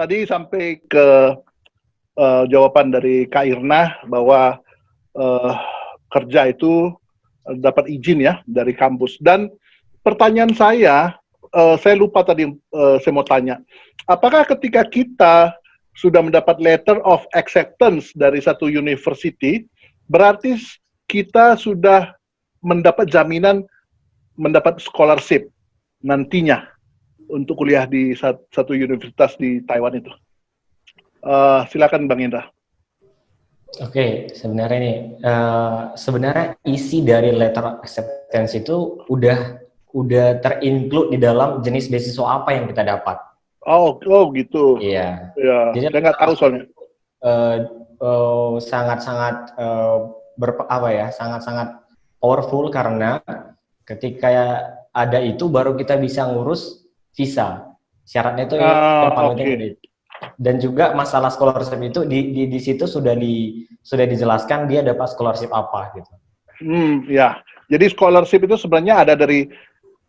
tadi sampai ke jawaban dari Kak Irna bahwa kerja itu dapat izin ya dari kampus. Dan pertanyaan saya lupa tadi saya mau tanya, apakah ketika kita sudah mendapat letter of acceptance dari satu university, berarti kita sudah mendapat jaminan mendapat scholarship nantinya untuk kuliah di satu universitas di Taiwan itu? Silakan Bang Indra. Oke, sebenarnya nih, sebenarnya isi dari letter acceptance itu udah terinclude di dalam jenis beasiswa apa yang kita dapat. Oh gitu. Iya. Ya, jadi saya nggak tahu soalnya. Sangat-sangat sangat-sangat powerful karena ketika ada itu baru kita bisa ngurus visa. Syaratnya itu yang paling penting. Dan juga masalah scholarship itu di situ sudah dijelaskan dia dapat scholarship apa gitu. Ya. Jadi scholarship itu sebenarnya ada dari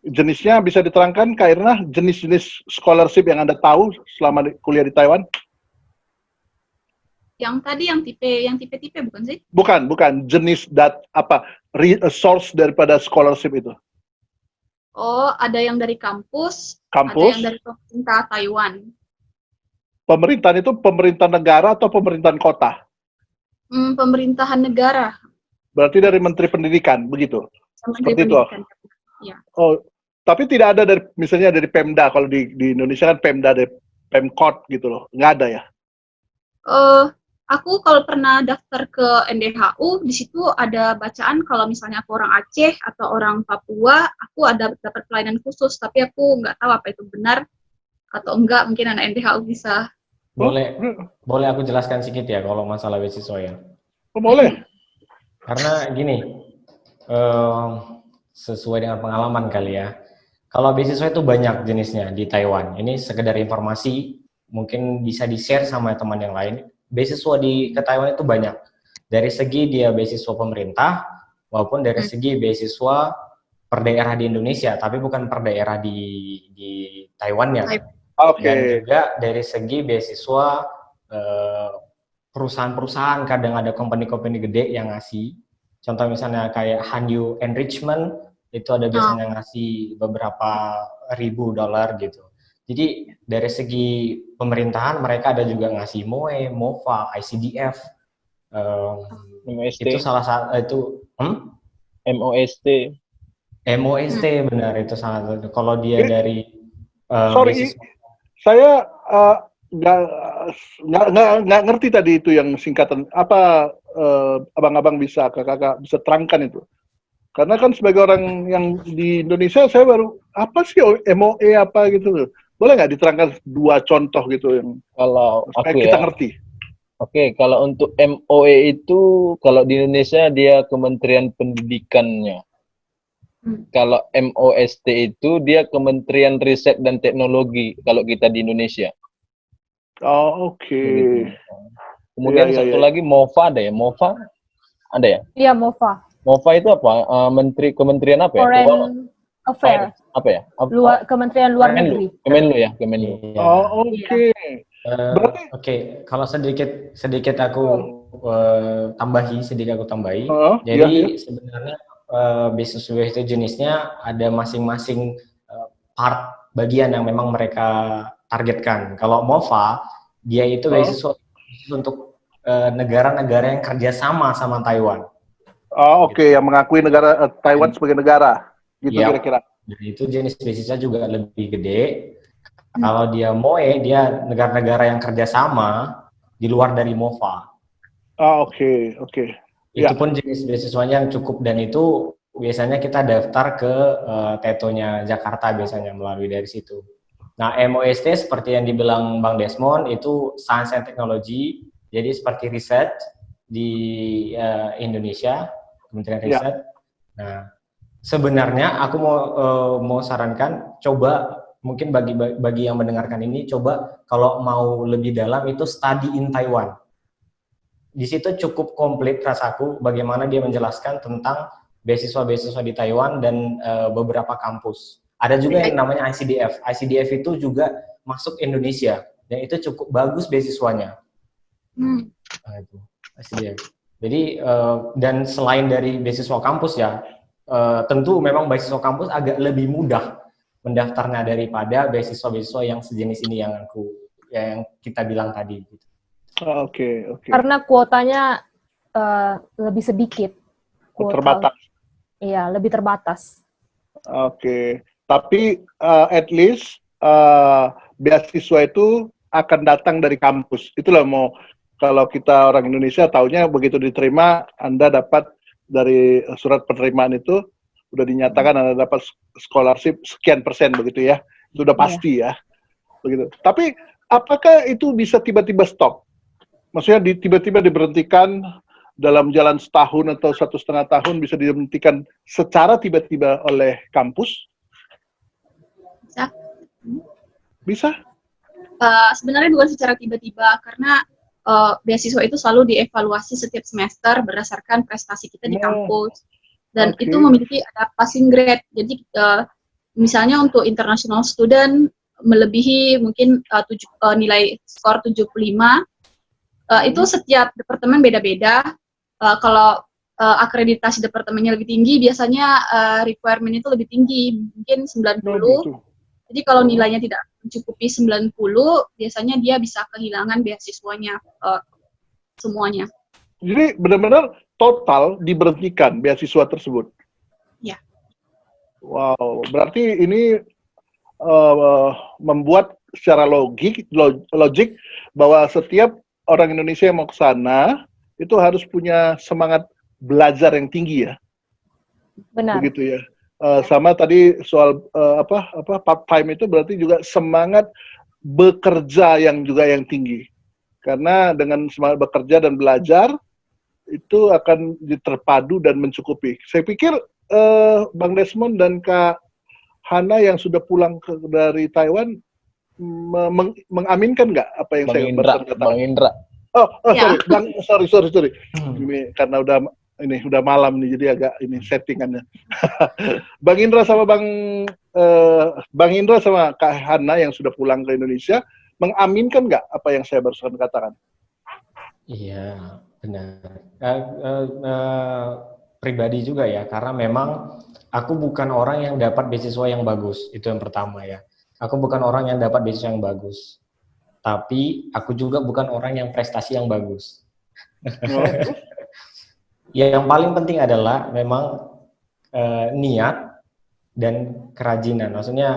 jenisnya, bisa diterangkan karena jenis-jenis scholarship yang Anda tahu selama kuliah di Taiwan? Yang tadi yang tipe bukan sih? Bukan. Jenis source daripada scholarship itu. Oh, ada yang dari kampus, ada yang dari pemerintah Taiwan. Pemerintahan itu pemerintah negara atau pemerintahan kota? Pemerintahan negara. Berarti dari Menteri Pendidikan, begitu? Seperti itu? Ya. Oh, tapi tidak ada misalnya dari Pemda, kalau di Indonesia kan Pemda, dari Pemkot gitu loh, nggak ada ya? Aku kalau pernah daftar ke NDHU, di situ ada bacaan kalau misalnya aku orang Aceh atau orang Papua, aku ada dapat pelayanan khusus, tapi aku nggak tahu apa itu benar atau enggak. Mungkin anak NDHU bisa. Boleh aku jelaskan sedikit ya kalau masalah beasiswa ya? Boleh. Karena gini, sesuai dengan pengalaman kali ya. Kalau beasiswa itu banyak jenisnya di Taiwan. Ini sekedar informasi, mungkin bisa di-share sama teman yang lain. Beasiswa ke Taiwan itu banyak. Dari segi dia beasiswa pemerintah, maupun dari segi beasiswa per daerah di Indonesia, tapi bukan per daerah di Taiwan ya. Dan juga dari segi beasiswa perusahaan-perusahaan, kadang ada company-company gede yang ngasih. Contoh misalnya kayak Hanyu Enrichment, itu ada biasanya ngasih beberapa $1,000 gitu. Jadi dari segi pemerintahan mereka ada juga ngasih MOE, MOFA, ICDF. MOST. Itu salah satu itu MOST. MOST benar, itu salah satu. Kalau dia dari beasiswa. Saya nggak ngerti tadi itu yang singkatan apa, abang-abang bisa, kakak bisa terangkan itu. Karena kan sebagai orang yang di Indonesia, saya baru apa sih MOE apa gitu. Boleh nggak diterangkan 2 contoh gitu yang kalau supaya kita ngerti? Oke, kalau untuk MOE itu kalau di Indonesia dia Kementerian Pendidikannya. Kalau MOST itu dia Kementerian Riset dan Teknologi kalau kita di Indonesia. Oh, oke. Kemudian satu lagi MOFA ada ya? MOFA ada ya? Iya, MOFA. MOFA itu apa? Kementerian apa ya? Foreign Affairs. Apa ya? Kementerian Luar Negeri. Kemenlu ya, Kemenlu. Oh, oke. Oke, kalau sedikit aku tambahi. Jadi sebenarnya beasiswa itu jenisnya ada masing-masing part bagian yang memang mereka targetkan. Kalau MOFA, dia itu beasiswa untuk negara-negara yang kerjasama sama Taiwan. Oh, oke, yang mengakui negara Taiwan sebagai negara, gitu kira-kira. Dan itu jenis beasiswa juga lebih gede. Kalau dia MOE, dia negara-negara yang kerjasama di luar dari MOFA. Oke. Itu pun jenis beasiswanya yang cukup, dan itu biasanya kita daftar ke TETO-nya Jakarta biasanya melalui dari situ. Nah, MOST seperti yang dibilang Bang Desmond, itu Science and Technology, jadi seperti riset di Indonesia, Kementerian Riset. Nah, sebenarnya aku mau sarankan, coba mungkin bagi yang mendengarkan ini, coba kalau mau lebih dalam itu study in Taiwan. Di situ cukup komplit rasaku bagaimana dia menjelaskan tentang beasiswa-beasiswa di Taiwan dan beberapa kampus. Ada juga yang namanya ICDF. ICDF itu juga masuk Indonesia. yang itu cukup bagus beasiswanya. Hmm. Nah, itu pasti dia. Jadi dan selain dari beasiswa kampus ya, tentu memang beasiswa kampus agak lebih mudah mendaftarnya daripada beasiswa-beasiswa yang sejenis ini yang kita bilang tadi. Gitu. Oke. Karena kuotanya lebih sedikit. Terbatas. Iya, lebih terbatas. Oke. Tapi at least beasiswa itu akan datang dari kampus. Itulah kalau kita orang Indonesia taunya begitu diterima Anda dapat dari surat penerimaan itu udah dinyatakan Anda dapat scholarship sekian persen begitu ya. Itu udah pasti ya. Begitu. Tapi apakah itu bisa tiba-tiba stop? Maksudnya tiba-tiba diberhentikan dalam jalan setahun atau 1,5 tahun bisa diberhentikan secara tiba-tiba oleh kampus? Bisa? Sebenarnya bukan secara tiba-tiba, karena beasiswa itu selalu dievaluasi setiap semester berdasarkan prestasi kita di kampus. Dan itu memiliki ada passing grade. Jadi misalnya untuk international student melebihi mungkin nilai skor 75, itu setiap departemen beda-beda. Kalau akreditasi departemennya lebih tinggi, biasanya requirement itu lebih tinggi, mungkin 90. Jadi kalau nilainya tidak mencukupi 90, biasanya dia bisa kehilangan beasiswanya semuanya. Jadi benar-benar total diberhentikan beasiswa tersebut? Ya. Wow, berarti ini membuat secara logik bahwa setiap orang Indonesia yang mau ke sana itu harus punya semangat belajar yang tinggi ya. Benar. Begitu ya. Sama tadi soal part time itu berarti juga semangat bekerja yang tinggi. Karena dengan semangat bekerja dan belajar itu akan terpadu dan mencukupi. Saya pikir Bang Desmond dan Kak Hana yang sudah pulang dari Taiwan mengaminkan nggak apa yang saya barusan katakan? Bang Indra. Sorry. Ini karena udah malam nih, jadi agak ini settingannya. Bang Indra sama Kak Hana yang sudah pulang ke Indonesia mengaminkan nggak apa yang saya barusan katakan? Iya, benar. Pribadi juga ya, karena memang aku bukan orang yang dapat beasiswa yang bagus, itu yang pertama ya. Aku bukan orang yang dapat beasiswa yang bagus. Tapi aku juga bukan orang yang prestasi yang bagus. Yang paling penting adalah memang niat dan kerajinan. Maksudnya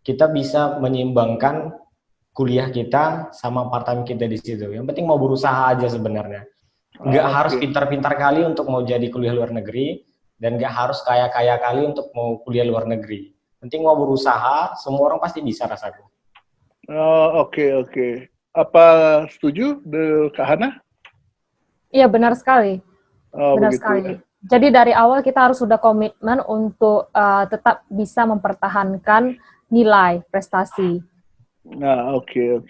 kita bisa menyeimbangkan kuliah kita sama part time kita di situ. Yang penting mau berusaha aja sebenarnya. Nggak harus pintar-pintar kali untuk mau jadi kuliah luar negeri, dan nggak harus kaya-kaya kali untuk mau kuliah luar negeri. Penting mau berusaha, semua orang pasti bisa rasaku. Oke. Apa setuju, Kak Hana? Iya, benar sekali. Benar sekali. Ya. Jadi dari awal kita harus sudah komitmen untuk tetap bisa mempertahankan nilai prestasi. Nah, oke.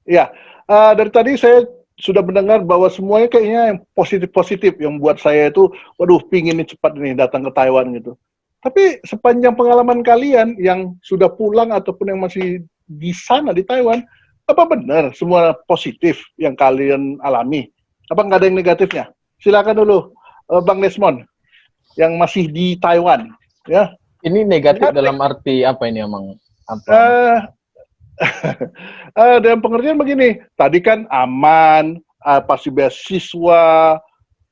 Ya, dari tadi saya sudah mendengar bahwa semuanya kayaknya yang positif-positif yang buat saya itu, waduh, pingin nih cepat nih datang ke Taiwan gitu. Tapi sepanjang pengalaman kalian yang sudah pulang ataupun yang masih di sana di Taiwan, apa benar semua positif yang kalian alami? Apa nggak ada yang negatifnya? Silakan dulu, Bang Desmond, yang masih di Taiwan, ya. Ini negatif dalam arti apa ini, Emang? Dalam pengertian begini, tadi kan aman, pasti beasiswa,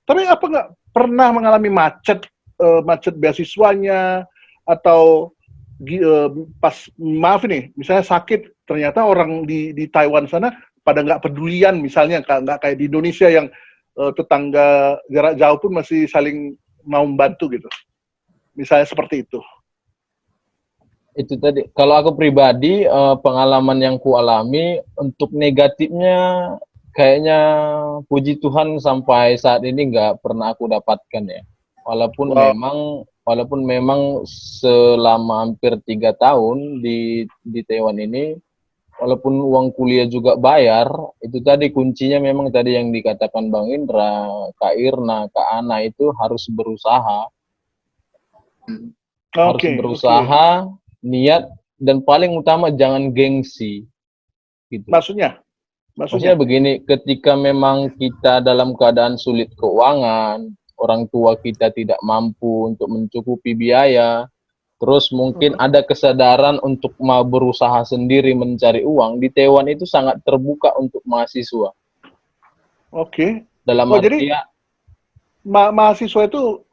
tapi apa nggak pernah mengalami macet beasiswanya, atau pas maaf ini, misalnya sakit, ternyata orang di Taiwan sana pada nggak pedulian, misalnya nggak kayak di Indonesia yang tetangga jarak jauh pun masih saling mau membantu gitu, misalnya seperti itu. Itu tadi, kalau aku pribadi pengalaman yang ku alami untuk negatifnya kayaknya puji Tuhan sampai saat ini nggak pernah aku dapatkan ya. Walaupun memang selama hampir 3 tahun di Taiwan ini, walaupun uang kuliah juga bayar, itu tadi kuncinya memang tadi yang dikatakan Bang Indra, Kak Irna, Kak Ana, itu harus berusaha. Harus berusaha, niat, dan paling utama jangan gengsi. gitu. Maksudnya Maksudnya begini, ketika memang kita dalam keadaan sulit keuangan, orang tua kita tidak mampu untuk mencukupi biaya, terus mungkin ada kesadaran untuk mau berusaha sendiri mencari uang, di Taiwan itu sangat terbuka untuk mahasiswa. Oke. Dalam Jadi artian mahasiswa itu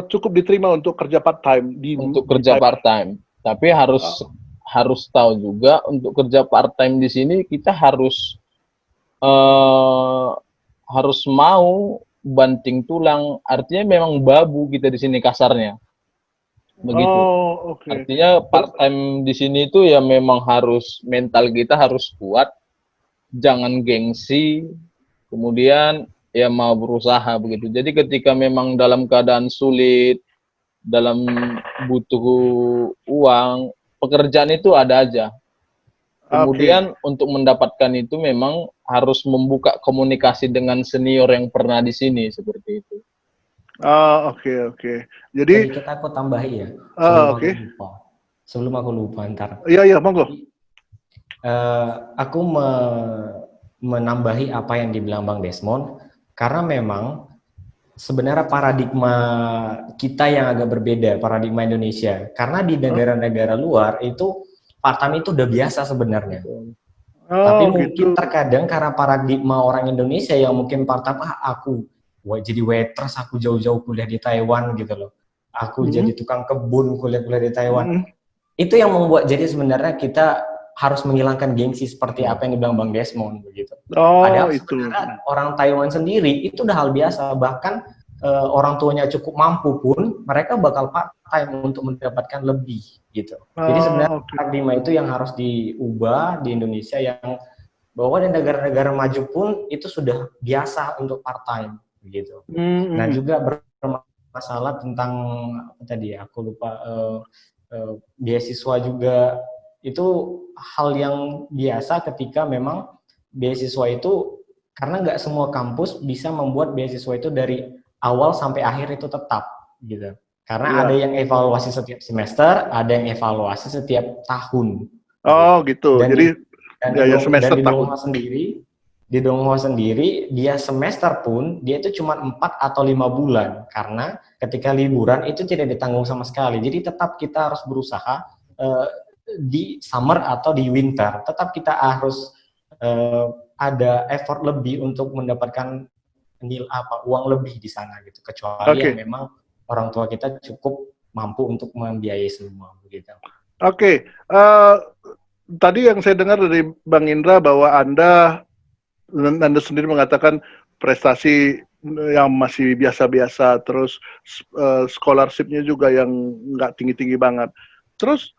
cukup diterima untuk kerja part time untuk kerja part time. Tapi harus tahu juga untuk kerja part time di sini kita harus mau banting tulang, artinya memang babu kita di sini kasarnya, begitu. Artinya part time di sini itu ya memang harus mental kita harus kuat, jangan gengsi, kemudian ya mau berusaha begitu. Jadi ketika memang dalam keadaan sulit, dalam butuh uang, pekerjaan itu ada aja. Kemudian untuk mendapatkan itu memang harus membuka komunikasi dengan senior yang pernah di sini seperti itu. Oke. Jadi kita aku tambahi ya. Sebelum aku lupa ntar. Iya, monggo. Aku menambahi apa yang dibilang Bang Desmond, karena memang sebenarnya paradigma kita yang agak berbeda, paradigma Indonesia. Karena di negara-negara luar itu part-time itu udah biasa sebenarnya. Tapi mungkin terkadang karena paradigma orang Indonesia yang mungkin part-time, aku jadi waitress, aku jauh-jauh kuliah di Taiwan gitu loh. Aku jadi tukang kebun kuliah-kuliah di Taiwan. Itu yang membuat jadi sebenarnya kita harus menghilangkan gengsi seperti apa yang dibilang Bang Desmond begitu. Padahal sebenarnya orang Taiwan sendiri itu udah hal biasa, bahkan orang tuanya cukup mampu pun mereka bakal part-time untuk mendapatkan lebih gitu. Jadi sebenarnya paradigma itu yang harus diubah di Indonesia, yang bahwa di negara-negara maju pun itu sudah biasa untuk part-time begitu. Nah juga bermasalah tentang apa tadi ya, aku lupa, beasiswa juga itu hal yang biasa ketika memang beasiswa itu, karena nggak semua kampus bisa membuat beasiswa itu dari awal sampai akhir itu tetap gitu. Karena ada yang evaluasi setiap semester, ada yang evaluasi setiap tahun. Gitu. Jadi semester di Donghua sendiri dia semester pun dia itu cuma 4 atau 5 bulan, karena ketika liburan itu tidak ditanggung sama sekali. Jadi tetap kita harus berusaha di summer atau di winter, tetap kita harus ada effort lebih untuk mendapatkan uang lebih di sana gitu, kecuali yang memang orang tua kita cukup mampu untuk membiayai semua begitu. Tadi yang saya dengar dari Bang Indra bahwa Anda sendiri mengatakan prestasi yang masih biasa-biasa, terus scholarship-nya juga yang nggak tinggi-tinggi banget. Terus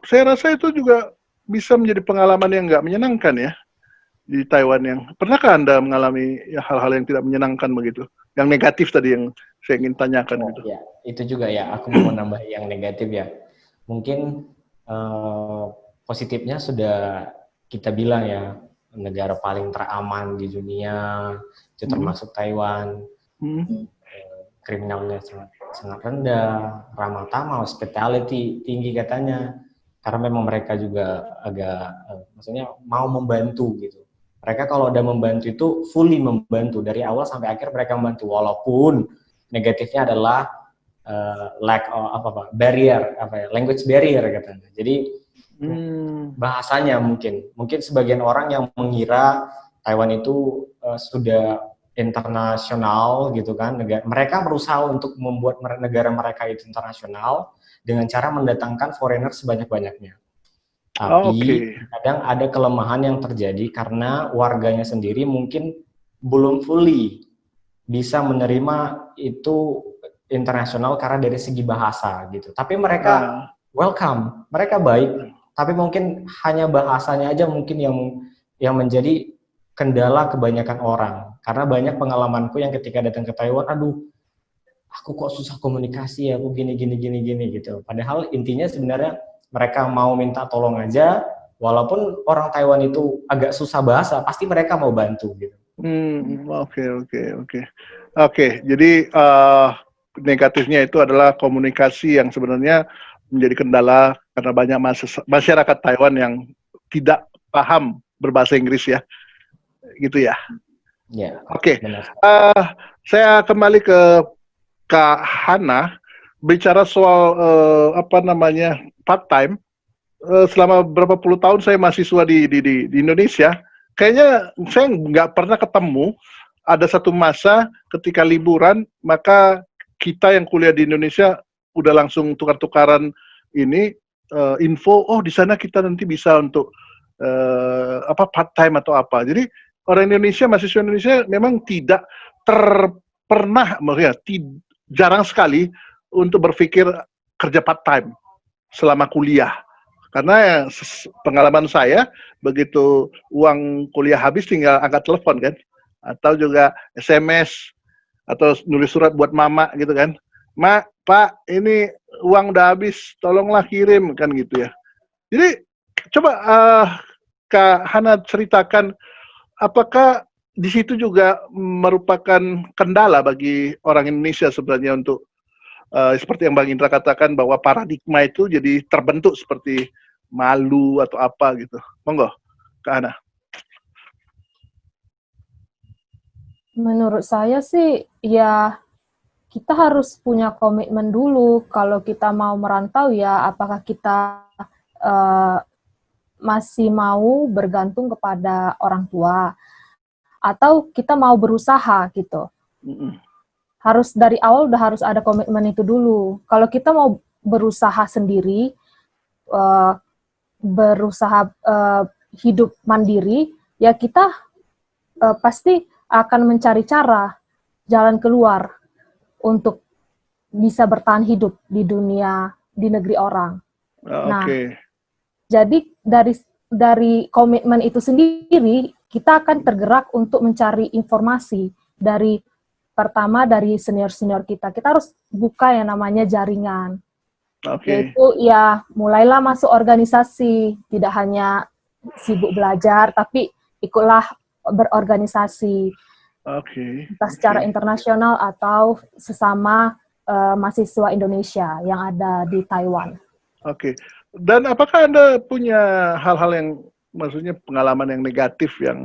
saya rasa itu juga bisa menjadi pengalaman yang nggak menyenangkan ya di Taiwan. Yang pernahkah Anda mengalami hal-hal yang tidak menyenangkan begitu, yang negatif tadi yang saya ingin tanyakan gitu? Ya, itu juga ya, aku mau menambah yang negatif ya. Mungkin positifnya sudah kita bilang ya, negara paling teraman di dunia itu termasuk Taiwan. Kriminalnya sangat rendah, ramah tamah, hospitality tinggi katanya. Karena memang mereka juga agak maksudnya mau membantu gitu. Mereka kalau udah membantu itu fully membantu dari awal sampai akhir, mereka membantu, walaupun negatifnya adalah lack of language barrier katanya. Jadi bahasanya mungkin sebagian orang yang mengira Taiwan itu sudah internasional gitu kan, mereka berusaha untuk membuat negara mereka itu internasional dengan cara mendatangkan foreigner sebanyak-banyaknya. Tapi kadang ada kelemahan yang terjadi karena warganya sendiri mungkin belum fully bisa menerima itu internasional karena dari segi bahasa gitu. Tapi mereka welcome, mereka baik, tapi mungkin hanya bahasanya aja mungkin yang menjadi kendala kebanyakan orang. Karena banyak pengalamanku yang ketika datang ke Taiwan, aku kok susah komunikasi ya, aku gini gitu. Padahal intinya sebenarnya mereka mau minta tolong aja, walaupun orang Taiwan itu agak susah bahasa, pasti mereka mau bantu gitu. Oke. Jadi negatifnya itu adalah komunikasi yang sebenarnya menjadi kendala karena banyak masyarakat Taiwan yang tidak paham berbahasa Inggris ya, gitu ya. Ya. Oke, Benar. saya kembali ke Kak Hana, bicara soal part time. Selama berapa puluh tahun saya mahasiswa di Indonesia, kayaknya saya nggak pernah ketemu ada satu masa ketika liburan maka kita yang kuliah di Indonesia udah langsung tukar-tukaran ini info, oh di sana kita nanti bisa untuk part time atau apa. Jadi orang Indonesia, mahasiswa Indonesia memang tidak pernah, maksudnya jarang sekali untuk berpikir kerja part time selama kuliah. Karena pengalaman saya, begitu uang kuliah habis tinggal angkat telepon kan, atau juga SMS, atau nulis surat buat mama gitu kan. Mak, Pak, ini uang udah habis, tolonglah kirim, kan gitu ya. Jadi, coba Kak Hana ceritakan, apakah di situ juga merupakan kendala bagi orang Indonesia sebenarnya untuk seperti yang Bang Indra katakan bahwa paradigma itu jadi terbentuk seperti malu atau apa gitu. Monggo, Kak Hana. Menurut saya sih, ya kita harus punya komitmen dulu. Kalau kita mau merantau ya, apakah kita masih mau bergantung kepada orang tua, atau kita mau berusaha gitu. Harus dari awal udah harus ada komitmen itu dulu. Kalau kita mau berusaha sendiri, berusaha hidup mandiri, ya kita pasti akan mencari cara, jalan keluar untuk bisa bertahan hidup di dunia, di negeri orang. Nah, jadi dari komitmen itu sendiri, kita akan tergerak untuk mencari informasi pertama dari senior-senior kita. Kita harus buka yang namanya jaringan. Yaitu ya mulailah masuk organisasi, tidak hanya sibuk belajar, tapi ikutlah berorganisasi. Entah secara internasional atau sesama mahasiswa Indonesia yang ada di Taiwan. Dan apakah Anda punya hal-hal yang, maksudnya pengalaman yang negatif yang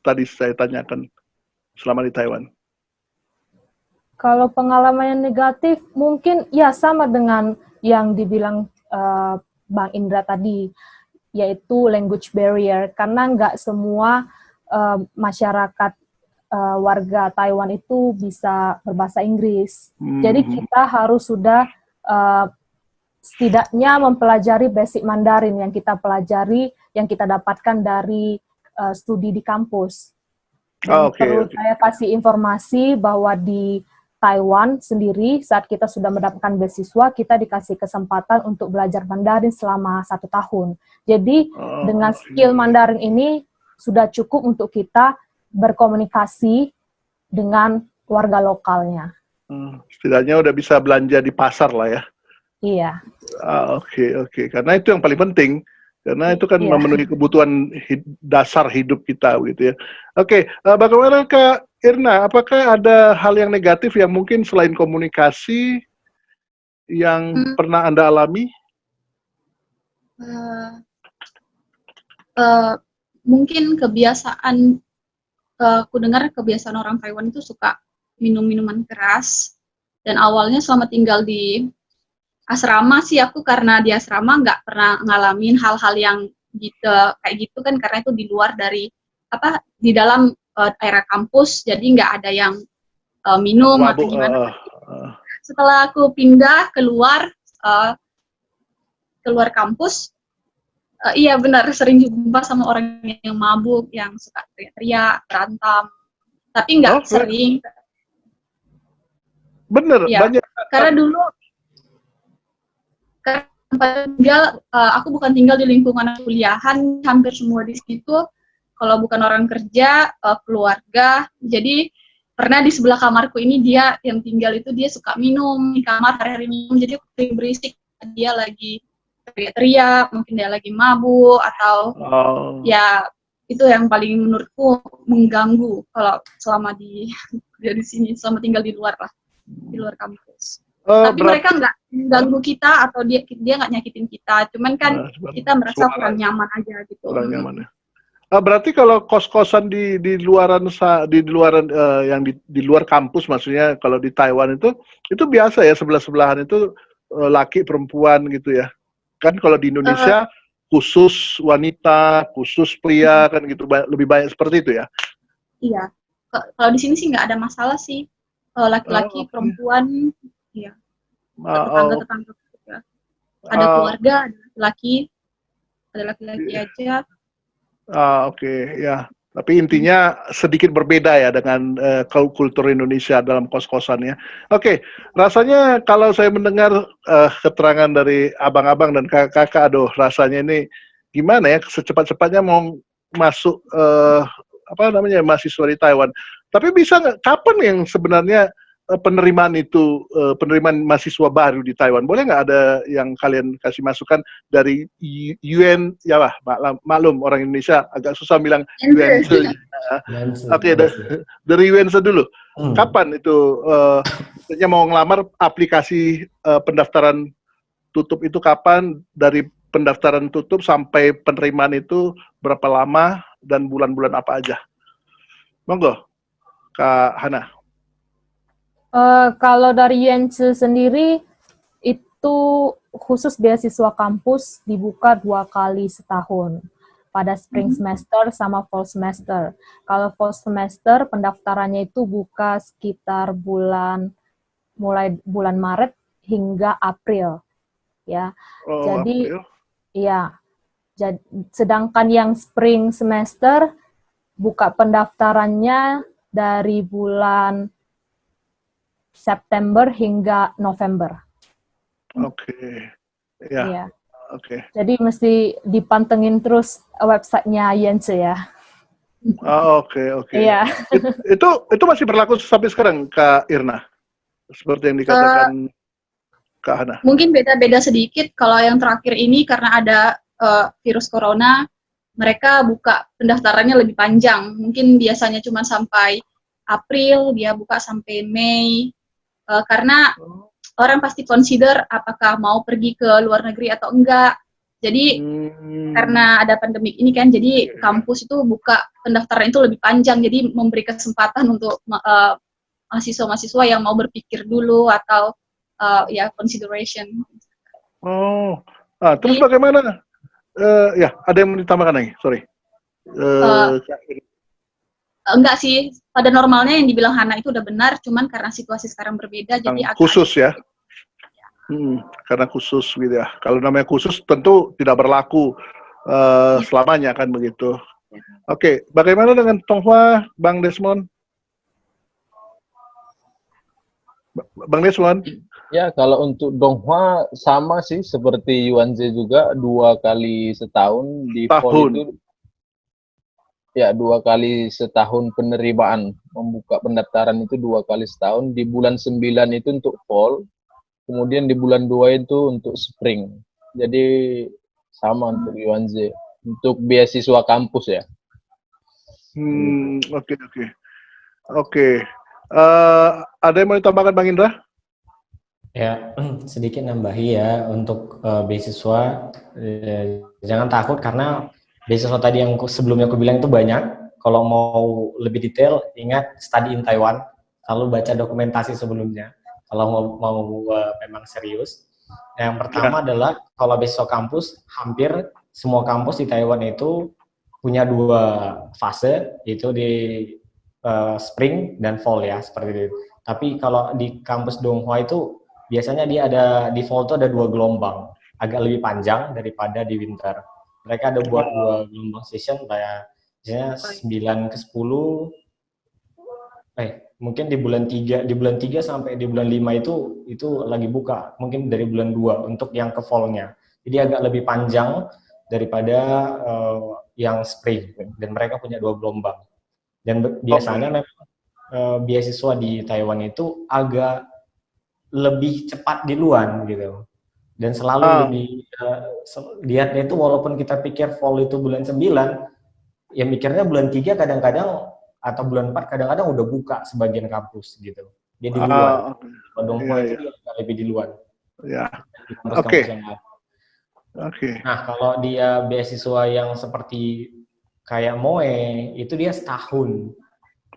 tadi saya tanyakan selama di Taiwan? Kalau pengalaman yang negatif, mungkin ya sama dengan yang dibilang Bang Indra tadi, yaitu language barrier, karena nggak semua masyarakat warga Taiwan itu bisa berbahasa Inggris. Jadi kita harus sudah setidaknya mempelajari basic Mandarin yang kita pelajari, yang kita dapatkan dari studi di kampus. Dan perlu saya kasih informasi bahwa di Taiwan sendiri, saat kita sudah mendapatkan beasiswa, kita dikasih kesempatan untuk belajar Mandarin selama 1 tahun. Jadi dengan skill Mandarin ini sudah cukup untuk kita berkomunikasi dengan warga lokalnya. Setidaknya udah bisa belanja di pasar lah ya. Iya. Oke. Karena itu yang paling penting. Karena itu kan memenuhi kebutuhan dasar hidup kita gitu ya. Bagaimana Kak Irna, apakah ada hal yang negatif yang mungkin selain komunikasi yang pernah Anda alami? Mungkin kebiasaan, aku dengar kebiasaan orang Taiwan itu suka minum minuman keras. Dan awalnya selama tinggal di asrama sih, aku karena di asrama nggak pernah ngalamin hal-hal yang gitu kayak gitu kan, karena itu di luar dari di dalam area kampus, jadi nggak ada yang minum atau gimana. Setelah aku pindah keluar kampus, iya benar, sering jumpa sama orang yang mabuk, yang suka teriak-teriak, berantem, tapi nggak sering. Bener, ya, banyak. Karena dulu aku bukan tinggal di lingkungan kuliahan, hampir semua di situ kalau bukan orang kerja, keluarga. Jadi pernah di sebelah kamarku ini, dia yang tinggal itu dia suka minum di kamar, hari-hari minum, jadi aku berisik, dia lagi teriak-teriak, mungkin dia lagi mabuk atau ya itu yang paling menurutku mengganggu kalau selama di sini, selama tinggal di luar lah, di luar kampus. Tapi Berarti mereka nggak ganggu kita atau dia nggak nyakitin kita. Cuman kan kita merasa suara kurang nyaman aja gitu. kurang nyaman ya. Berarti kalau kos-kosan di luaran yang di luar kampus, maksudnya kalau di Taiwan itu biasa ya, sebelah-sebelahan itu laki perempuan gitu ya. Kan kalau di Eh, Indonesia khusus wanita, khusus pria kan gitu, lebih banyak seperti itu ya. iya. Kalau di sini sih nggak ada masalah sih. Laki-laki, Oke. perempuan, iya. Oh, Tetangga-tetangga juga. Ada keluarga, ada laki-laki aja. Oke, ya. Tapi intinya sedikit berbeda ya dengan kultur Indonesia dalam kos-kosannya. Oke, rasanya kalau saya mendengar keterangan dari abang-abang dan kakak-kakak, aduh, rasanya ini gimana ya, secepat-cepatnya mau masuk apa namanya mahasiswa di Taiwan. Tapi bisa nggak, kapan yang sebenarnya penerimaan mahasiswa baru di Taiwan? Boleh nggak ada yang kalian kasih masukan dari UN, ya lah, maklum orang Indonesia agak susah bilang UNC. Oke, dari UNC dulu. Kapan itu misalnya mau ngelamar aplikasi pendaftaran tutup itu kapan? Dari pendaftaran tutup sampai penerimaan itu berapa lama dan bulan-bulan apa aja? Monggo, Kak Hana. Kalau dari UNC sendiri, itu khusus beasiswa kampus dibuka 2 kali setahun, pada spring semester sama fall semester. Kalau fall semester, pendaftarannya itu buka sekitar mulai bulan Maret hingga April. Ya, jadi April. ya, sedangkan yang spring semester buka pendaftarannya dari bulan September hingga November. Oke, ya. Iya. Oke. Jadi mesti dipantengin terus websitenya UNC ya. Oke. Iya. Itu masih berlaku sampai sekarang, Kak Irna, seperti yang dikatakan Kak Hana. Mungkin beda-beda sedikit. Kalau yang terakhir ini karena ada virus corona, mereka buka pendaftarannya lebih panjang. Mungkin biasanya cuma sampai April, dia buka sampai Mei. Karena orang pasti consider apakah mau pergi ke luar negeri atau enggak. Jadi karena ada pandemik ini kan, jadi kampus itu buka pendaftaran itu lebih panjang. Jadi memberi kesempatan untuk mahasiswa-mahasiswa yang mau berpikir dulu atau ya consideration. Terus bagaimana? Ya, ada yang mau ditambahkan lagi? Sorry. Enggak sih, pada normalnya yang dibilang Hana itu udah benar, cuman karena situasi sekarang berbeda, jadi agak khusus ya. Karena khusus gitu ya. Kalau namanya khusus tentu tidak berlaku selamanya kan begitu. Oke, bagaimana dengan Tonghua, Bang Desmond? Bang Desmond? Ya, kalau untuk Donghua sama sih seperti Yuanze juga, 2 kali setahun di fall itu. Ya, 2 kali setahun penerimaan, membuka pendaftaran itu 2 kali setahun. Di bulan 9 itu untuk fall, kemudian di bulan 2 itu untuk spring. Jadi sama untuk Yuanze, untuk beasiswa kampus ya. Oke. Ada yang mau ditambahkan, Bang Indra? Ya, sedikit nambahi ya untuk beasiswa. Jangan takut karena beasiswa tadi yang sebelumnya aku bilang itu banyak. Kalau mau lebih detail, ingat study in Taiwan. Lalu baca dokumentasi sebelumnya. Kalau mau memang serius. Yang pertama adalah kalau beasiswa kampus, hampir semua kampus di Taiwan itu punya 2 fase, yaitu di spring dan fall ya, seperti itu. Tapi kalau di kampus Donghua itu biasanya dia ada di fall itu ada 2 gelombang, agak lebih panjang daripada di winter. Mereka ada buat 2 gelombang session kayak biasanya 9 ke 10. Mungkin di bulan 3 sampai di bulan 5 itu lagi buka, mungkin dari bulan 2 untuk yang ke fall-nya. Jadi agak lebih panjang daripada yang spring, dan mereka punya 2 gelombang. Dan biasanya memang beasiswa di Taiwan itu agak lebih cepat duluan gitu, dan selalu lebih lihatnya itu walaupun kita pikir fall itu bulan 9, ya mikirnya bulan 3 kadang-kadang atau bulan 4 kadang-kadang udah buka sebagian kampus gitu. Dia di luar. Ah, Kalau Dongpo iya, itu iya. dia agak lebih di luar. Ya. Di kampus-kampus yang lain. Oke. Nah, kalau dia beasiswa yang seperti kayak MOE, itu dia setahun.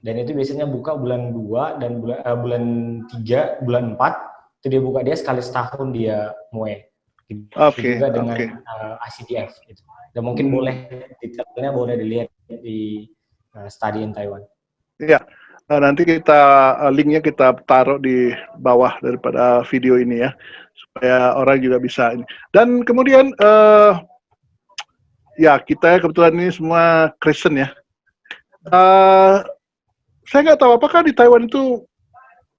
Dan itu biasanya buka bulan 2 dan bulan 3, bulan 4, itu dia buka, dia sekali setahun dia MOE. Gitu Oke, juga dengan oke. ICDF. Gitu. Dan mungkin boleh, detailnya boleh dilihat di Study in Taiwan. Iya. Nanti kita linknya kita taruh di bawah daripada video ini ya, supaya orang juga bisa ini. Dan kemudian ya kita kebetulan ini semua Kristen ya. Saya nggak tahu apakah di Taiwan itu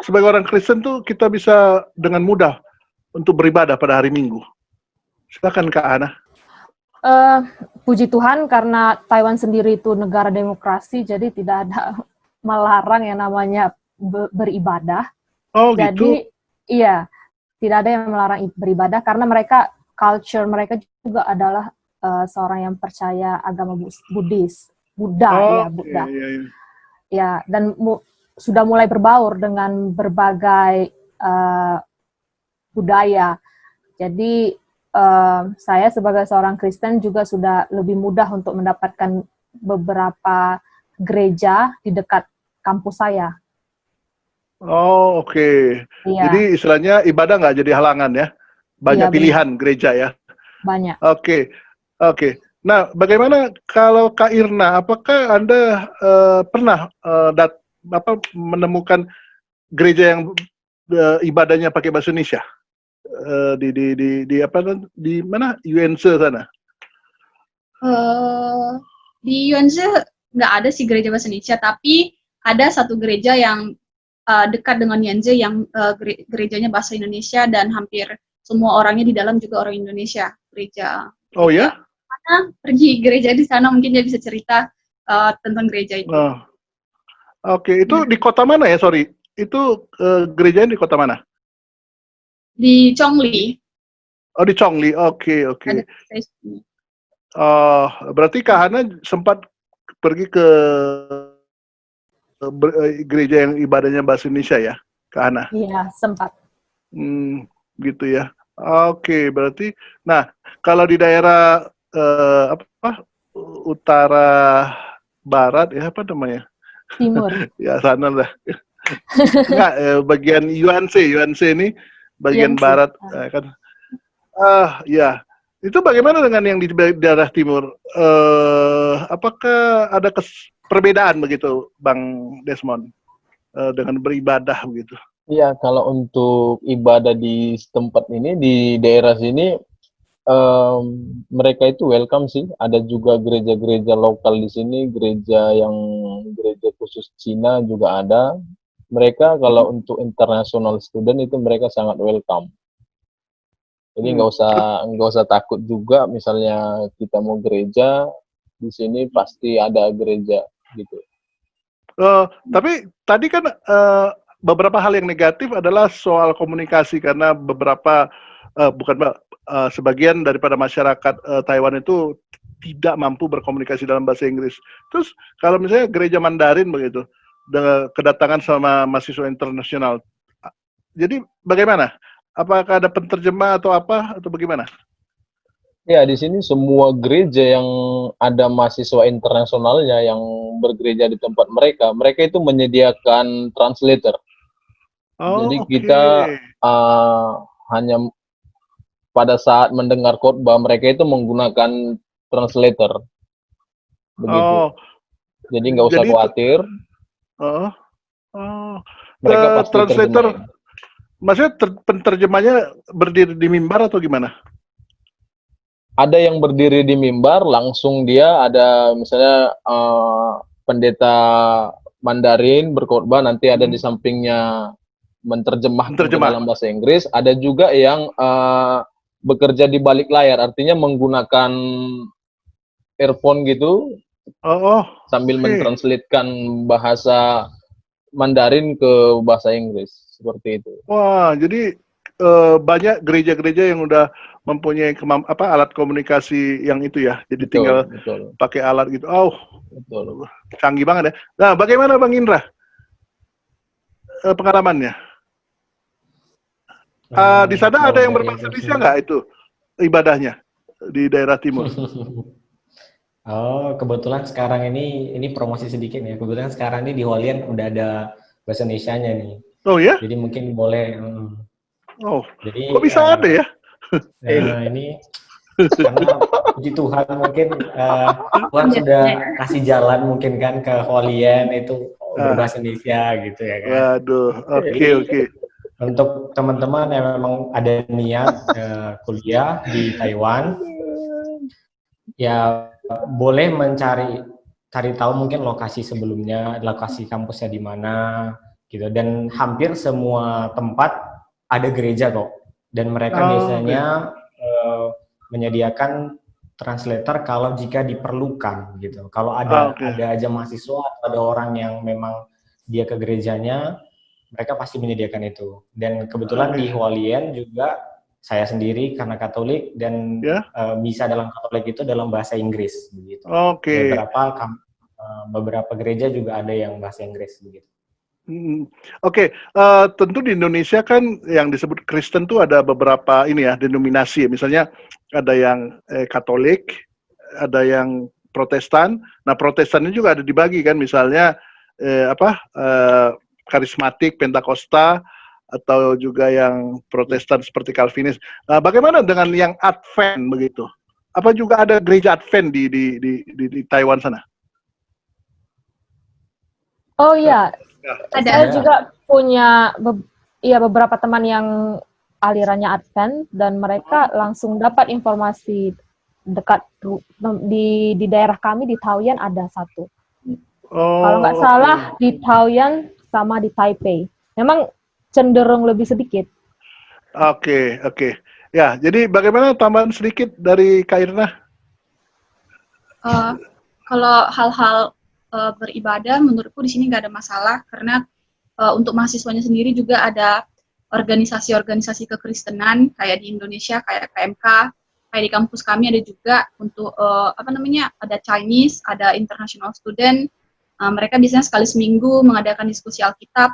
sebagai orang Kristen tuh kita bisa dengan mudah untuk beribadah pada hari Minggu. Silakan Kak Ana. Puji Tuhan karena Taiwan sendiri itu negara demokrasi, jadi tidak ada melarang yang namanya beribadah. Oh Jadi gitu. iya, tidak ada yang melarang beribadah karena mereka culture mereka juga adalah seorang yang percaya agama Buddhis, Buddha ya, Buddha. Iya, iya. Ya, dan sudah mulai berbaur dengan berbagai budaya. Jadi saya sebagai seorang Kristen juga sudah lebih mudah untuk mendapatkan beberapa gereja di dekat kampus saya. Oh oke. Iya. Jadi istilahnya ibadah nggak jadi halangan ya. Banyak Iya, pilihan gereja ya. Banyak. Oke. Oke. Nah, bagaimana kalau Kak Irna? Apakah Anda pernah menemukan gereja yang ibadahnya pakai bahasa Indonesia di apa di mana UNC sana? Di UNC nggak ada sih gereja bahasa Indonesia, tapi ada satu gereja yang dekat dengan UNC yang gerejanya bahasa Indonesia dan hampir semua orangnya di dalam juga orang Indonesia. Gereja. Oh ya? Mana pergi gereja di sana, mungkin dia bisa cerita tentang gereja itu. Oke, itu di kota mana ya? Sorry, itu gerejanya di kota mana? Di Chongli. Oh di Chongli. Oke. Berarti Kak Hana sempat pergi ke gereja yang ibadahnya bahasa Indonesia ya, Kak Hana? Iya, sempat. Gitu ya. Oke, berarti, nah kalau di daerah utara barat ya apa namanya? Timur. Ya sana lah. Enggak, bagian UNC ini bagian UNC. barat kan. Ya. Itu bagaimana dengan yang di daerah timur? Apakah ada perbedaan begitu, Bang Desmond, dengan beribadah begitu? Iya, kalau untuk ibadah di tempat ini, di daerah sini, mereka itu welcome sih. Ada juga gereja-gereja lokal di sini, gereja khusus Cina juga ada. Mereka kalau untuk international student itu mereka sangat welcome. Jadi nggak usah takut juga, misalnya kita mau gereja di sini pasti ada gereja gitu. Tapi tadi kan beberapa hal yang negatif adalah soal komunikasi karena beberapa sebagian daripada masyarakat Taiwan itu tidak mampu berkomunikasi dalam bahasa Inggris. Terus kalau misalnya gereja Mandarin begitu, kedatangan sama mahasiswa internasional, jadi bagaimana? Apakah ada penterjemah atau apa atau bagaimana? Ya, di sini semua gereja yang ada mahasiswa internasionalnya yang bergereja di tempat mereka itu menyediakan translator. Jadi kita hanya pada saat mendengar khotbah mereka itu menggunakan translator. Begitu. Jadi nggak usah khawatir. Mereka pasti translator. Maksudnya penterjemahnya berdiri di mimbar atau gimana? Ada yang berdiri di mimbar, langsung dia ada misalnya pendeta Mandarin berkhotbah, nanti ada di sampingnya menerjemah dalam bahasa Inggris. Ada juga yang bekerja di balik layar, artinya menggunakan earphone gitu, sambil mentranslatekan bahasa Mandarin ke bahasa Inggris, seperti itu. Wah, jadi banyak gereja-gereja yang udah mempunyai alat komunikasi yang itu ya, jadi tinggal pakai alat gitu. Canggih banget ya. Nah, bagaimana Bang Indra? pengalamannya? Di sana ada Kalau yang dari berbahasa aku Indonesia sendiri, nggak itu ibadahnya di daerah timur? oh, kebetulan sekarang ini promosi sedikit ya. Kebetulan sekarang ini di Hualien udah ada bahasa Indonesianya nih. Oh ya? Jadi mungkin boleh. Oh, kok Jadi bisa ada ya? ini karena puji Tuhan mungkin Tuhan sudah Biasanya. kasih jalan mungkin kan ke Hualien itu Ah, berbahasa Indonesia gitu ya kan. waduh, oke Jadi oke. untuk teman-teman yang memang ada niat kuliah di Taiwan, ya boleh cari tahu mungkin lokasi sebelumnya, lokasi kampusnya di mana gitu. Dan hampir semua tempat ada gereja kok. Dan mereka Oh, oke. biasanya menyediakan translator kalau jika diperlukan gitu. Kalau Oke. ada aja mahasiswa atau ada orang yang memang dia ke gerejanya, mereka pasti menyediakan itu. Dan kebetulan di Oke. Hualien juga saya sendiri karena Katolik dan Ya. bisa dalam Katolik itu dalam bahasa Inggris begitu. Oke. Beberapa gereja juga ada yang bahasa Inggris begitu. Oke, tentu di Indonesia kan yang disebut Kristen tuh ada beberapa ini ya denominasi. Misalnya ada yang Katolik, ada yang Protestan. Nah, Protestannya juga ada dibagi kan, misalnya karismatik, Pentakosta, atau juga yang Protestan seperti Calvinis. Bagaimana dengan yang Advent begitu? Apa juga ada gereja Advent di Taiwan sana? Oh iya, Ada. saya juga punya beberapa teman yang alirannya Advent dan mereka langsung dapat informasi dekat di daerah kami di Taoyuan ada satu. Kalau nggak salah di Taoyuan sama di Taipei. Memang cenderung lebih sedikit. Oke. Ya, jadi bagaimana tambahan sedikit dari Kak Irna? Kalau hal-hal beribadah, menurutku di sini nggak ada masalah karena untuk mahasiswanya sendiri juga ada organisasi-organisasi kekristenan kayak di Indonesia kayak PMK, kayak di kampus kami ada juga untuk ada Chinese, ada international student. Mereka biasanya sekali seminggu mengadakan diskusi Alkitab.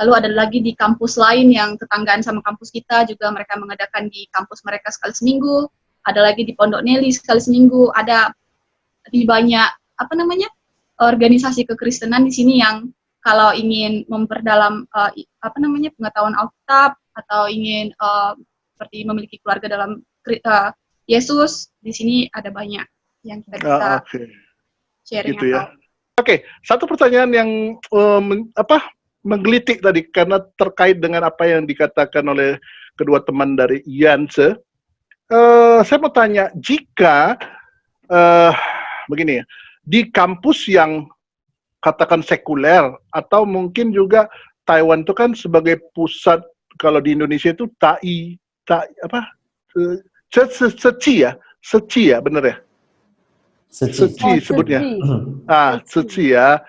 Lalu ada lagi di kampus lain yang tetanggaan sama kampus kita juga mereka mengadakan di kampus mereka sekali seminggu. Ada lagi di Pondok Nelly sekali seminggu. Ada di banyak organisasi kekristenan di sini yang kalau ingin memperdalam pengetahuan Alkitab atau ingin seperti memiliki keluarga dalam Yesus, di sini ada banyak yang kita bisa sharing gitu ya. atau. Oke, satu pertanyaan yang menggelitik tadi karena terkait dengan apa yang dikatakan oleh kedua teman dari Yanse. Saya mau tanya, jika begini ya, di kampus yang katakan sekuler atau mungkin juga Taiwan itu kan sebagai pusat, kalau di Indonesia itu Seci ya, bener ya? Seci sebutnya. Seci ya.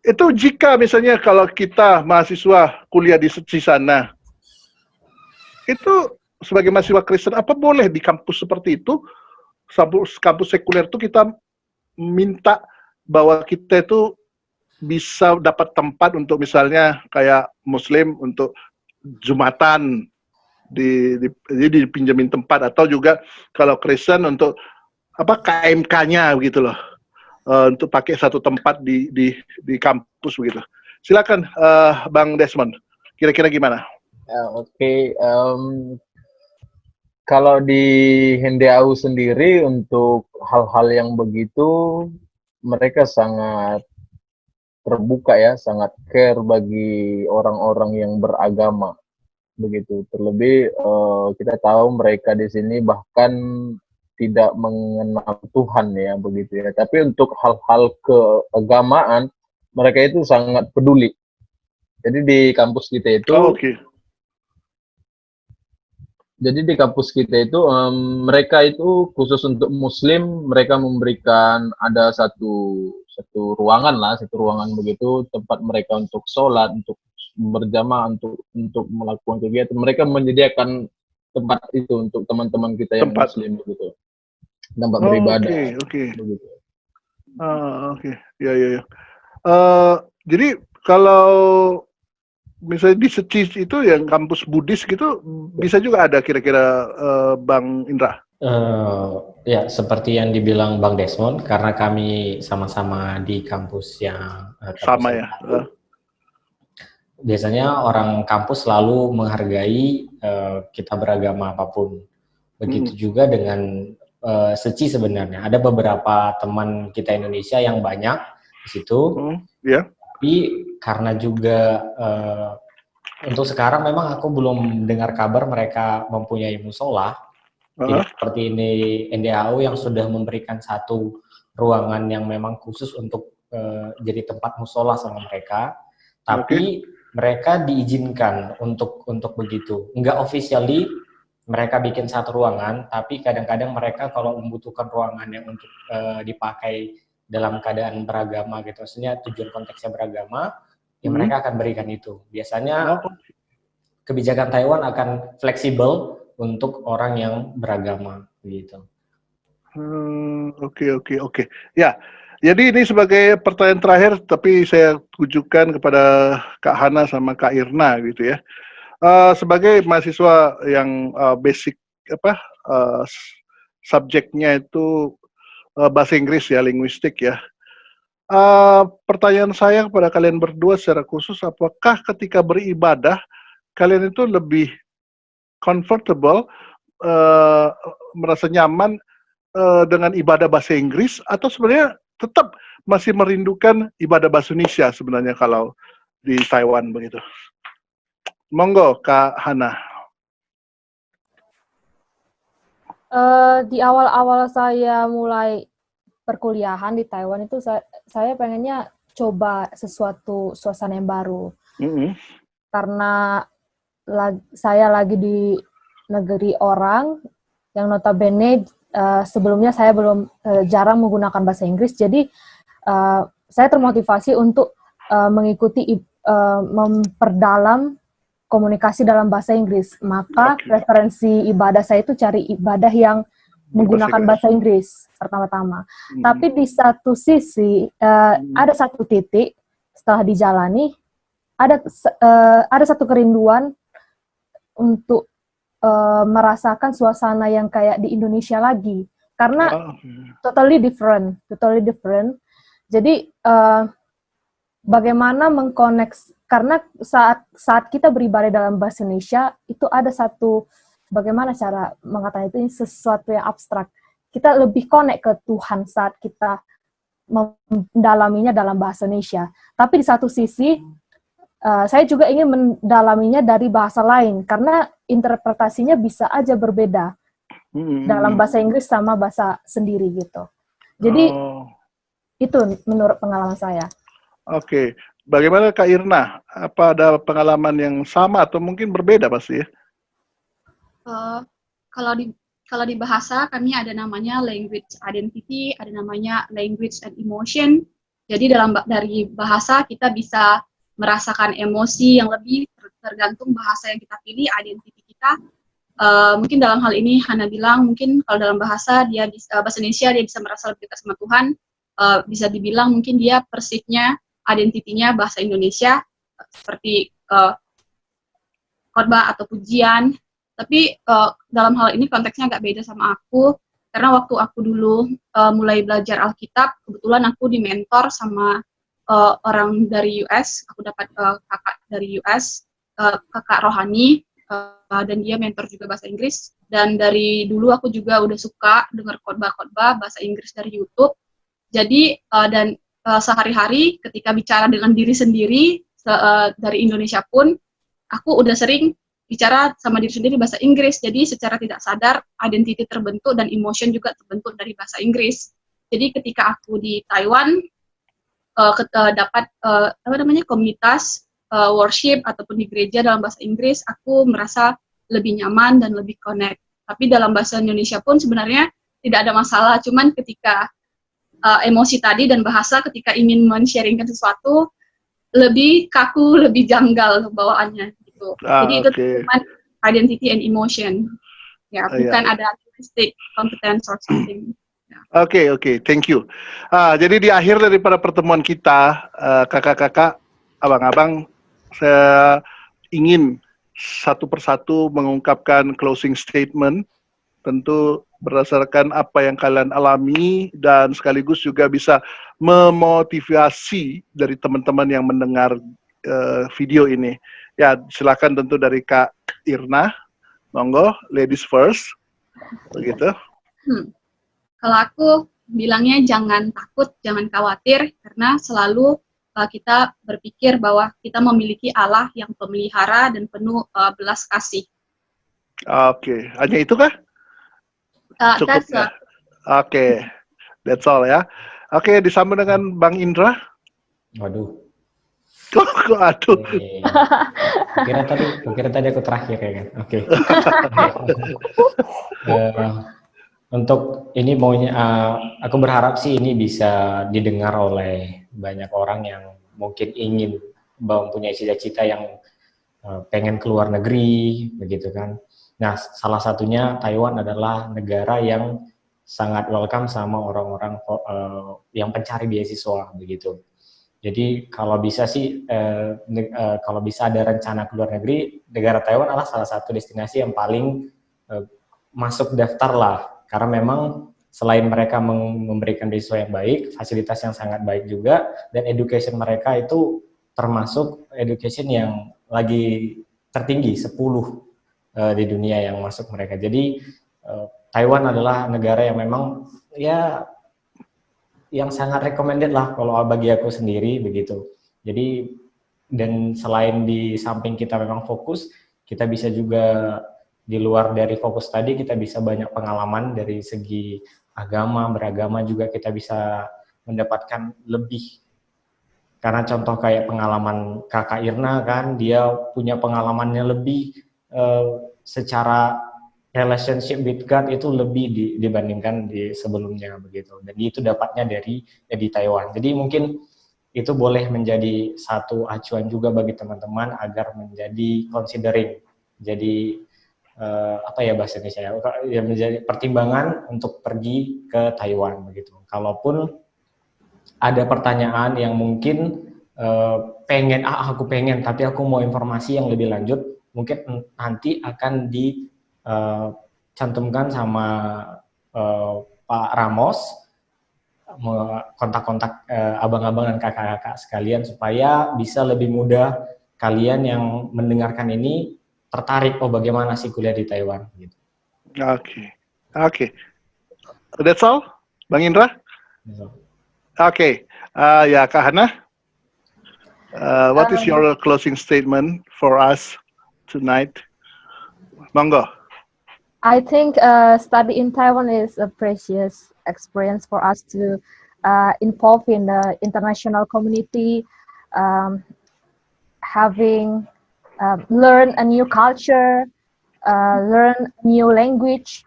Itu jika misalnya kalau kita mahasiswa kuliah di Seci sana, itu sebagai mahasiswa Kristen, apa boleh di kampus seperti itu, kampus sekuler itu kita minta bahwa kita itu bisa dapat tempat untuk misalnya kayak Muslim untuk Jumatan jadi dipinjemin tempat, atau juga kalau Kristen untuk KMK-nya begitu loh, untuk pakai satu tempat di kampus begitu. Silakan Bang Desmond, kira-kira gimana? Oke. Kalau di Hendeau sendiri untuk hal-hal yang begitu mereka sangat terbuka ya, sangat care bagi orang-orang yang beragama begitu. Terlebih kita tahu mereka di sini bahkan tidak mengenal Tuhan ya begitu ya. Tapi untuk hal-hal keagamaan mereka itu sangat peduli. Jadi di kampus kita itu Jadi di kampus kita itu mereka itu khusus untuk Muslim, mereka memberikan ada satu ruangan begitu, tempat mereka untuk sholat, untuk berjamaah, untuk melakukan kegiatan. Mereka menyediakan tempat itu untuk teman-teman kita yang Muslim begitu, tempat beribadah. Begitu. Ya. Jadi kalau misalnya di Secis itu yang kampus Buddhis gitu, bisa juga ada kira-kira Bang Indra? Ya, seperti yang dibilang Bang Desmond, karena kami sama-sama di kampus yang Sama ya. biasanya orang kampus selalu menghargai kita beragama apapun. Begitu juga dengan Seci sebenarnya. Ada beberapa teman kita Indonesia yang banyak di situ. Ya. Tapi karena juga untuk sekarang memang aku belum dengar kabar mereka mempunyai musola. Tidak seperti ini NDHU yang sudah memberikan satu ruangan yang memang khusus untuk jadi tempat musola sama mereka. Tapi mereka diizinkan untuk begitu. Enggak officially mereka bikin satu ruangan, tapi kadang-kadang mereka kalau membutuhkan ruangan yang untuk dipakai dalam keadaan beragama gitu, maksudnya tujuan konteksnya beragama, ya mereka akan berikan itu. Biasanya kebijakan Taiwan akan fleksibel untuk orang yang beragama gitu. Oke. Ya, jadi ini sebagai pertanyaan terakhir, tapi saya tujukan kepada Kak Hana sama Kak Irna gitu ya. Sebagai mahasiswa yang basic subjeknya itu bahasa Inggris ya, linguistik ya. Pertanyaan saya kepada kalian berdua secara khusus, apakah ketika beribadah kalian itu lebih comfortable, merasa nyaman dengan ibadah bahasa Inggris, atau sebenarnya tetap masih merindukan ibadah bahasa Indonesia sebenarnya kalau di Taiwan begitu? Monggo Kak Hana. Di awal-awal saya mulai perkuliahan di Taiwan itu saya pengennya coba sesuatu suasana yang baru. Karena saya lagi di negeri orang yang notabene sebelumnya saya belum jarang menggunakan bahasa Inggris, jadi saya termotivasi untuk mengikuti memperdalam komunikasi dalam bahasa Inggris. Maka referensi ibadah saya itu cari ibadah yang menggunakan bahasa Inggris pertama-tama. Tapi di satu sisi ada satu titik setelah dijalani ada satu kerinduan untuk merasakan suasana yang kayak di Indonesia lagi, karena totally different. Jadi bagaimana mengkoneksi, karena saat kita beribadah dalam bahasa Indonesia itu ada satu, bagaimana cara mengatakan itu, ini sesuatu yang abstrak. Kita lebih connect ke Tuhan saat kita mendalaminya dalam bahasa Indonesia. Tapi di satu sisi saya juga ingin mendalaminya dari bahasa lain, karena interpretasinya bisa aja berbeda dalam bahasa Inggris sama bahasa sendiri gitu. Jadi itu menurut pengalaman saya. Oke. Bagaimana Kak Irna? Apa ada pengalaman yang sama atau mungkin berbeda pasti ya? Kalau di bahasa kami ada namanya language identity, ada namanya language and emotion. Jadi dari bahasa kita bisa merasakan emosi yang lebih tergantung bahasa yang kita pilih, identity kita. Mungkin dalam hal ini Hana bilang, mungkin kalau dalam bahasa bahasa Indonesia dia bisa merasa lebih dekat sama Tuhan. Bisa dibilang mungkin dia persifnya, identitinya bahasa Indonesia seperti khotbah atau pujian. Tapi dalam hal ini konteksnya agak beda sama aku, karena waktu aku dulu mulai belajar Alkitab, kebetulan aku dimentor sama orang dari US. Aku dapat kakak dari US, kakak rohani, dan dia mentor juga bahasa Inggris. Dan dari dulu aku juga udah suka dengar khotbah-khotbah bahasa Inggris dari YouTube. Jadi sehari-hari ketika bicara dengan diri sendiri dari Indonesia pun, aku udah sering bicara sama diri sendiri bahasa Inggris. Jadi secara tidak sadar identity terbentuk dan emotion juga terbentuk dari bahasa Inggris. Jadi ketika aku di Taiwan dapat komunitas worship ataupun di gereja dalam bahasa Inggris, aku merasa lebih nyaman dan lebih connect. Tapi dalam bahasa Indonesia pun sebenarnya tidak ada masalah, cuman ketika emosi tadi dan bahasa ketika ingin men-sharingkan sesuatu lebih kaku, lebih janggal bawaannya gitu. Jadi itu cuma identity and emotion. Ya, bukan ada linguistic competence or something. Oke, thank you. Jadi di akhir daripada pertemuan kita, kakak-kakak, abang-abang, saya ingin satu persatu mengungkapkan closing statement, tentu berdasarkan apa yang kalian alami dan sekaligus juga bisa memotivasi dari teman-teman yang mendengar video ini. Ya, silakan tentu dari Kak Irna, monggo, ladies first, begitu. Kalau aku bilangnya jangan takut, jangan khawatir, karena selalu kita berpikir bahwa kita memiliki Allah yang pemelihara dan penuh belas kasih. Oke, hanya itu kah? Cukup That's ya? Oke, that's all ya. Oke, disambung dengan Bang Indra. Waduh. Kok aduh. Kira tadi aku terakhir ya kan. Oke. Untuk ini maunya aku berharap sih ini bisa didengar oleh banyak orang yang mungkin ingin mempunyai cita-cita yang pengen keluar negeri begitu kan. Nah, salah satunya Taiwan adalah negara yang sangat welcome sama orang-orang yang pencari beasiswa begitu. Jadi kalau bisa sih kalau bisa ada rencana keluar negeri, negara Taiwan adalah salah satu destinasi yang paling masuk daftar lah. Karena memang selain mereka memberikan beasiswa yang baik, fasilitas yang sangat baik juga, dan education mereka itu termasuk education yang lagi tertinggi 10 di dunia yang masuk mereka. Jadi Taiwan adalah negara yang memang ya yang sangat recommended lah kalau bagi aku sendiri begitu. Jadi dan selain di samping kita memang fokus, kita bisa juga di luar dari fokus tadi kita bisa banyak pengalaman dari segi agama, beragama juga kita bisa mendapatkan lebih. Karena contoh kayak pengalaman Kakak Irna kan, dia punya pengalamannya lebih secara relationship with God itu lebih dibandingkan di sebelumnya begitu. Dan itu dapatnya dari Taiwan. Jadi mungkin itu boleh menjadi satu acuan juga bagi teman-teman agar menjadi considering. Jadi apa ya bahasa Indonesia ya, menjadi pertimbangan untuk pergi ke Taiwan begitu. Kalaupun ada pertanyaan yang mungkin aku pengen tapi aku mau informasi yang lebih lanjut, mungkin nanti akan dicantumkan sama Pak Ramos, kontak-kontak abang-abang dan kakak-kakak sekalian supaya bisa lebih mudah kalian yang mendengarkan ini tertarik bagaimana sih kuliah di Taiwan gitu. Oke. That's all, Bang Indra. Oke. Ya Kak Hana. What is your closing statement for us tonight? Monggo. I think study in Taiwan is a precious experience for us to involve in the international community, having learn a new culture, learn new language,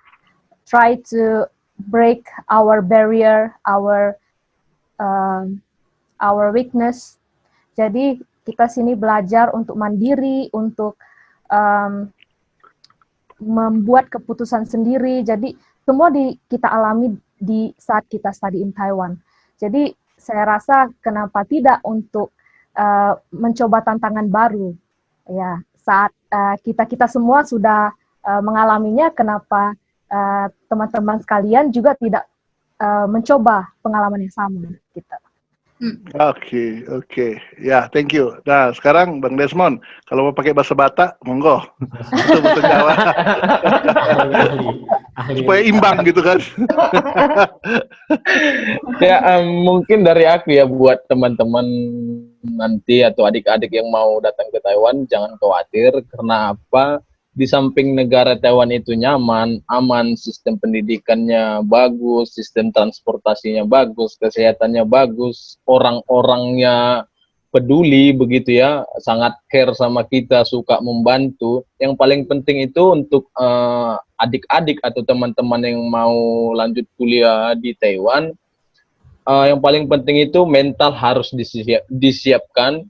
try to break our barrier, our weakness. Jadi kita sini belajar untuk mandiri, untuk membuat keputusan sendiri. Jadi semua kita alami di saat kita study in Taiwan. Jadi saya rasa kenapa tidak untuk mencoba tantangan baru. Ya, saat kita semua sudah mengalaminya, kenapa teman-teman sekalian juga tidak mencoba pengalaman yang sama gitu. Oke. Ya, thank you. Nah, sekarang Bang Desmond, kalau mau pakai bahasa Batak, monggo. Betul-betul Jawa. Supaya imbang gitu kan. Ya, mungkin dari aku ya buat teman-teman nanti atau adik-adik yang mau datang ke Taiwan, jangan khawatir. Karena apa? Di samping negara Taiwan itu nyaman, aman, sistem pendidikannya bagus, sistem transportasinya bagus, kesehatannya bagus, orang-orangnya peduli begitu ya, sangat care sama kita, suka membantu. Yang paling penting itu untuk adik-adik atau teman-teman yang mau lanjut kuliah di Taiwan, yang paling penting itu mental harus disiapkan,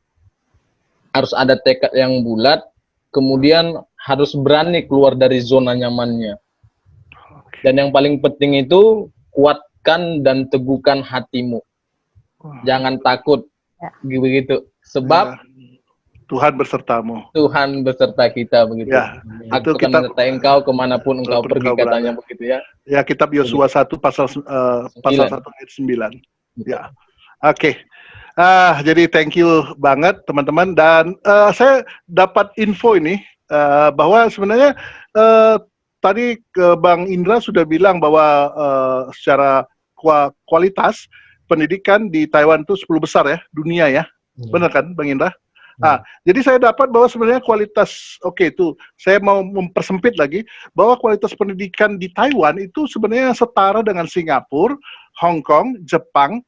harus ada tekad yang bulat, kemudian harus berani keluar dari zona nyamannya. Dan yang paling penting itu kuatkan dan teguhkan hatimu. Jangan takut, begitu. Sebab Tuhan bersertamu. Tuhan beserta kita begitu. Ya, Aku itu akan kitab menyertai engkau kemanapun engkau Walaupun pergi engkau berada. katanya begitu ya. ya kitab Yosua 1 pasal 1 ayat 9. Ya. Oke. Jadi thank you banget teman-teman, dan saya dapat info ini bahwa sebenarnya tadi Bang Indra sudah bilang bahwa secara kualitas pendidikan di Taiwan itu 10 besar ya dunia ya. Benar kan Bang Indra? Jadi saya dapat bahwa sebenarnya kualitas, itu saya mau mempersempit lagi, bahwa kualitas pendidikan di Taiwan itu sebenarnya setara dengan Singapura, Hong Kong, Jepang,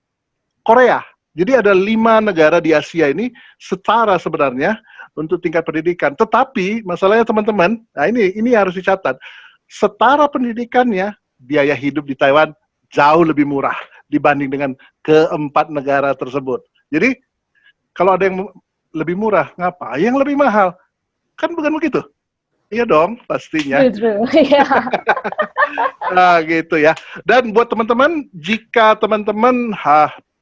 Korea. Jadi ada 5 negara di Asia ini setara sebenarnya untuk tingkat pendidikan. Tetapi masalahnya teman-teman, nah ini harus dicatat, setara pendidikannya, biaya hidup di Taiwan jauh lebih murah dibanding dengan keempat negara tersebut. Jadi kalau ada yang lebih murah, ngapa? Yang lebih mahal? Kan bukan begitu? Iya dong, pastinya. Iya. Nah, gitu ya. Dan buat teman-teman, jika teman-teman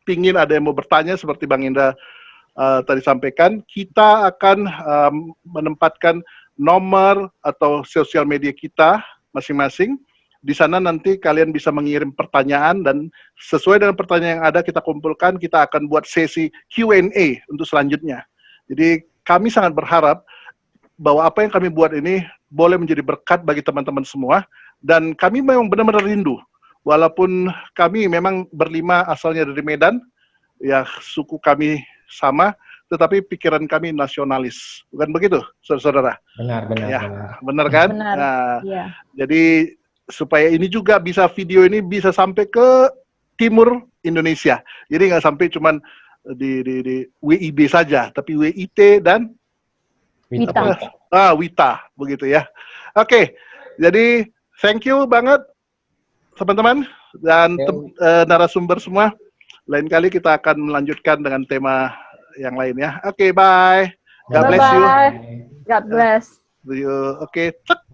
pingin ada yang mau bertanya seperti Bang Indra tadi sampaikan, kita akan menempatkan nomor atau sosial media kita masing-masing. Di sana nanti kalian bisa mengirim pertanyaan, dan sesuai dengan pertanyaan yang ada kita kumpulkan, kita akan buat sesi Q&A untuk selanjutnya. Jadi kami sangat berharap bahwa apa yang kami buat ini boleh menjadi berkat bagi teman-teman semua, dan kami memang benar-benar rindu. Walaupun kami memang berlima asalnya dari Medan, ya suku kami sama, tetapi pikiran kami nasionalis. Bukan begitu, saudara-saudara? Benar. Benar kan? Benar. Nah, Iya. jadi supaya ini juga bisa, video ini bisa sampai ke timur Indonesia. Jadi nggak sampai cuman di WIB saja, tapi WIT dan Wita. Wita, begitu ya. Oke, jadi thank you banget teman-teman dan narasumber semua. Lain kali kita akan melanjutkan dengan tema yang lainnya. Oke, bye. God bless you. Bye-bye. God bless. Oke, cek.